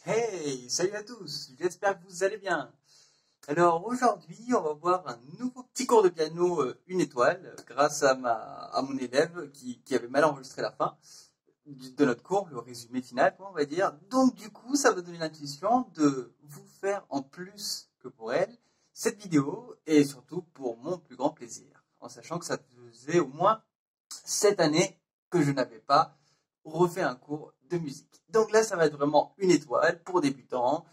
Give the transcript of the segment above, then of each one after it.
Hey, salut à tous, j'espère que vous allez bien. Alors aujourd'hui, on va voir un nouveau petit cours de piano, une étoile, grâce à mon élève qui avait mal enregistré la fin de notre cours, le résumé final, on va dire. Donc du coup, ça va donner l'intuition de vous faire en plus que pour elle cette vidéo et surtout pour mon plus grand plaisir, en sachant que ça faisait au moins 7 années que je n'avais pas refait un cours de musique. Donc là, ça va être vraiment une étoile pour débutants.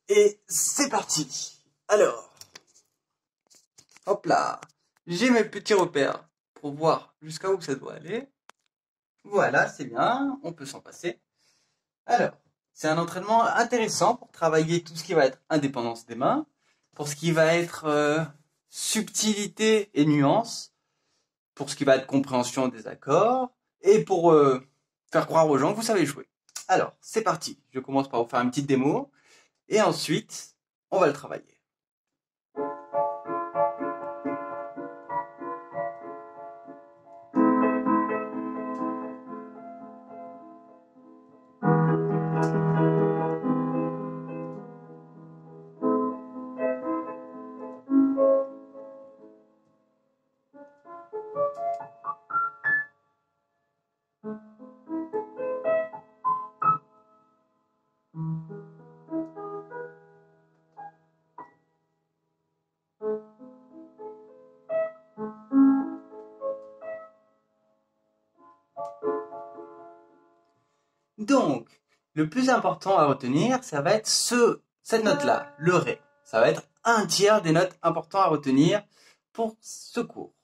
Et c'est parti. Alors, hop là. J'ai mes petits repères pour voir jusqu'à où ça doit aller. Voilà, c'est bien. On peut s'en passer. Alors, c'est un entraînement intéressant pour travailler tout ce qui va être indépendance des mains, pour ce qui va être subtilité et nuance, pour ce qui va être compréhension des accords, et pour faire croire aux gens que vous savez jouer. Alors, c'est parti. Je commence par vous faire une petite démo, et ensuite, on va le travailler. Donc, le plus important à retenir, ça va être cette note-là, le Ré. Ça va être un tiers des notes importantes à retenir pour ce cours.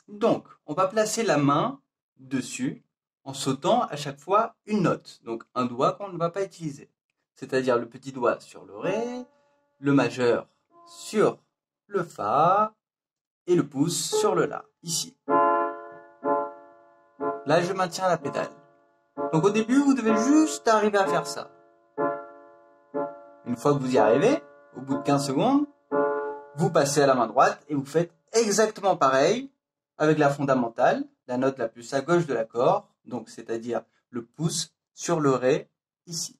Donc, on va placer la main dessus en sautant à chaque fois une note. Donc, un doigt qu'on ne va pas utiliser. C'est-à-dire le petit doigt sur le Ré, le majeur sur le Fa et le pouce sur le La, ici. Là, je maintiens la pédale. Donc au début, vous devez juste arriver à faire ça. Une fois que vous y arrivez, au bout de 15 secondes, vous passez à la main droite et vous faites exactement pareil avec la fondamentale, la note la plus à gauche de l'accord, donc c'est-à-dire le pouce sur le Ré, ici.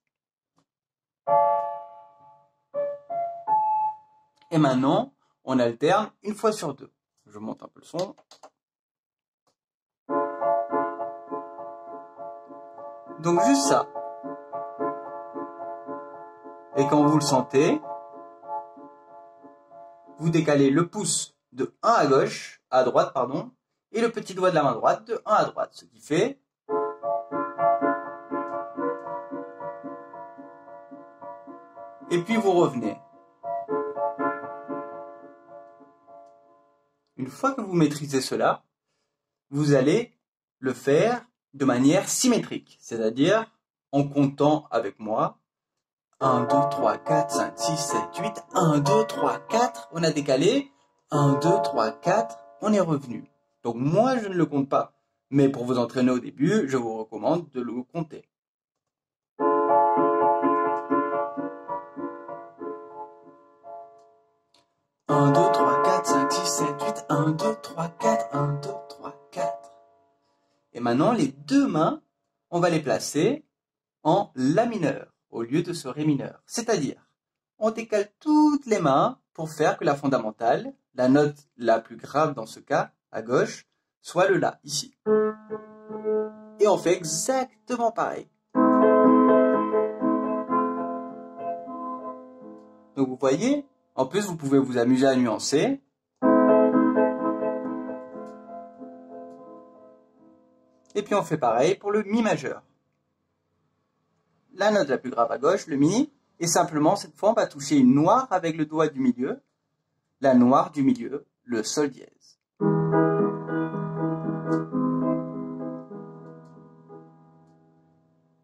Et maintenant, on alterne une fois sur deux. Je monte un peu le son. Donc juste ça. Et quand vous le sentez, vous décalez le pouce de 1 à gauche, à droite, pardon, et le petit doigt de la main droite de 1 à droite, ce qui fait... Et puis vous revenez. Une fois que vous maîtrisez cela, vous allez le faire de manière symétrique, c'est-à-dire en comptant avec moi 1, 2, 3, 4, 5, 6, 7, 8, 1, 2, 3, 4, on a décalé, 1, 2, 3, 4, on est revenu. Donc moi je ne le compte pas, mais pour vous entraîner au début, je vous recommande de le compter. 1, 2, 3, 4, 5, 6, 7, 8, 1, 2, 3, 4, 1, 2, 3, 4. Et maintenant, les deux mains, on va les placer en La mineur au lieu de ce Ré mineur. C'est-à-dire, on décale toutes les mains pour faire que la fondamentale, la note la plus grave dans ce cas, à gauche, soit le La, ici. Et on fait exactement pareil. Donc vous voyez, en plus vous pouvez vous amuser à nuancer. Et puis on fait pareil pour le Mi majeur. La note la plus grave à gauche, le Mi, et simplement cette fois on va toucher une noire avec le doigt du milieu, la noire du milieu, le Sol dièse.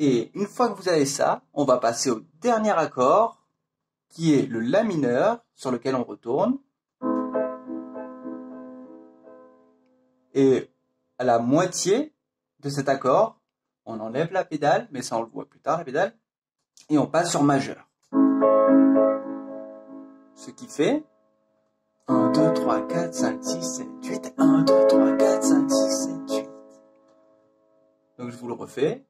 Et une fois que vous avez ça, on va passer au dernier accord, qui est le La mineur, sur lequel on retourne. Et à la moitié de cet accord, on enlève la pédale, mais ça on le voit plus tard, la pédale, et on passe sur majeur. Ce qui fait 1, 2, 3, 4, 5, 6, 7, 8, 1, 2, 3, 4, 5, 6, 7, 8. Donc je vous le refais.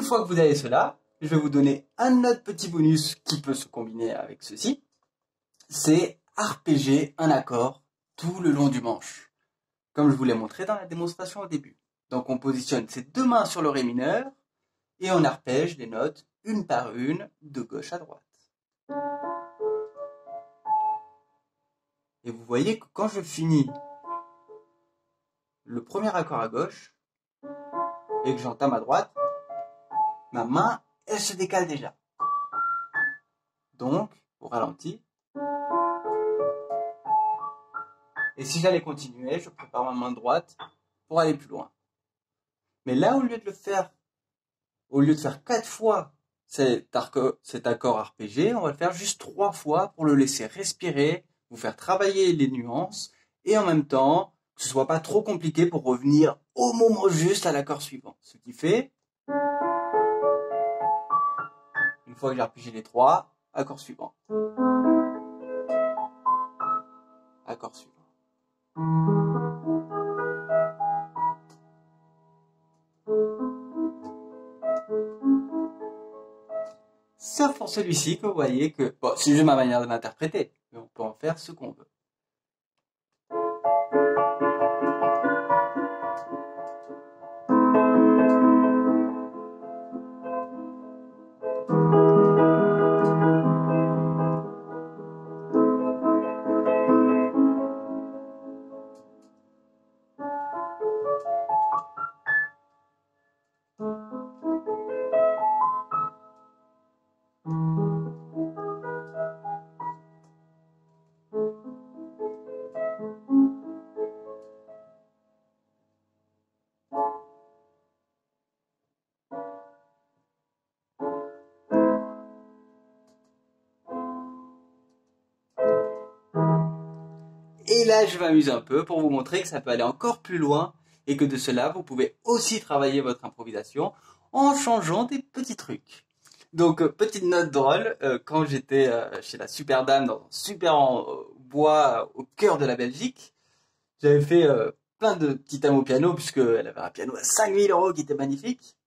fois que vous avez cela, je vais vous donner un autre petit bonus qui peut se combiner avec ceci. C'est arpéger un accord tout le long du manche, comme je vous l'ai montré dans la démonstration au début. Donc on positionne ses deux mains sur le ré mineur et on arpège les notes une par une de gauche à droite. Et vous voyez que quand je finis le premier accord à gauche et que j'entame à droite, ma main, elle se décale déjà. Donc, au ralenti. Et si j'allais continuer, je prépare ma main droite pour aller plus loin. Mais là, au lieu de faire 4 fois cet accord arpégé, on va le faire juste 3 fois pour le laisser respirer, vous faire travailler les nuances, et en même temps, que ce soit pas trop compliqué pour revenir au moment juste à l'accord suivant. Ce qui fait, une fois que j'ai arpégé les 3, accord suivant. Accord suivant. Sauf pour celui-ci que vous voyez que, bon, c'est juste ma manière de l'interpréter, mais on peut en faire ce qu'on veut. Et là, je m'amuse un peu pour vous montrer que ça peut aller encore plus loin et que de cela, vous pouvez aussi travailler votre improvisation en changeant des petits trucs. Donc, petite note drôle, quand j'étais chez la Super Dame dans un super bois au cœur de la Belgique, j'avais fait plein de petits thèmes au piano puisqu'elle avait un piano à 5000 € qui était magnifique.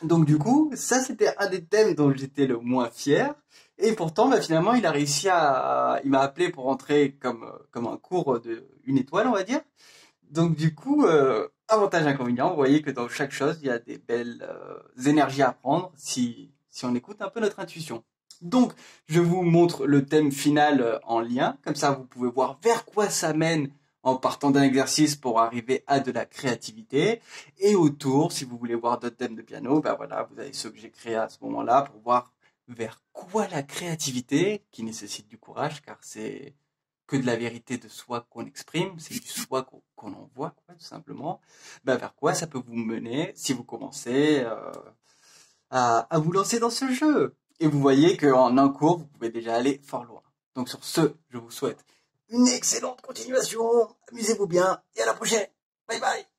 Donc du coup, ça c'était un des thèmes dont j'étais le moins fier. Et pourtant, finalement, il m'a appelé pour entrer comme un cours de une étoile, on va dire. Donc du coup, avantage inconvénient, vous voyez que dans chaque chose, il y a des belles énergies à prendre si on écoute un peu notre intuition. Donc, je vous montre le thème final en lien, comme ça vous pouvez voir vers quoi ça mène en partant d'un exercice pour arriver à de la créativité. Et autour, si vous voulez voir d'autres thèmes de piano, voilà, vous avez ceux que j'ai créés à ce moment-là pour voir vers quoi la créativité, qui nécessite du courage, car c'est que de la vérité de soi qu'on exprime, c'est du soi qu'on envoie, quoi, tout simplement. Vers quoi ça peut vous mener si vous commencez à vous lancer dans ce jeu. Et vous voyez qu'en un cours, vous pouvez déjà aller fort loin. Donc sur ce, je vous souhaite une excellente continuation. Amusez-vous bien et à la prochaine. Bye bye.